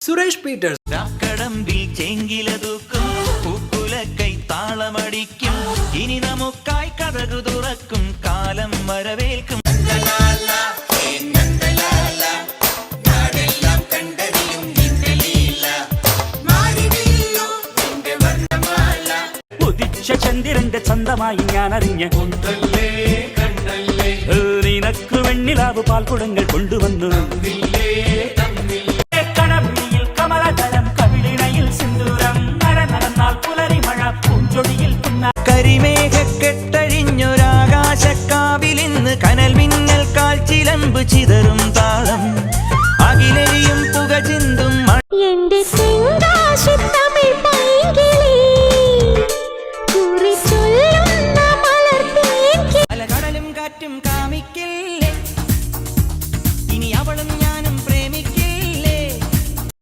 Suresh Peter's കടമ്പിൽ ചെങ്കിലതൂക്കും പൂക്കുലക്കൈ താളമടിക്കും ഇനി നമുക്കായി കഥകു തുറക്കും കാലം വരവേൽക്കും ഉദിച്ച ചന്ദ്രന്റെ ചന്തമായി ഞാൻ അറിഞ്ഞ നിനക്ക് വെണ്ണിലാവ് പാൽക്കുടങ്ങൾ കൊണ്ടുവന്നു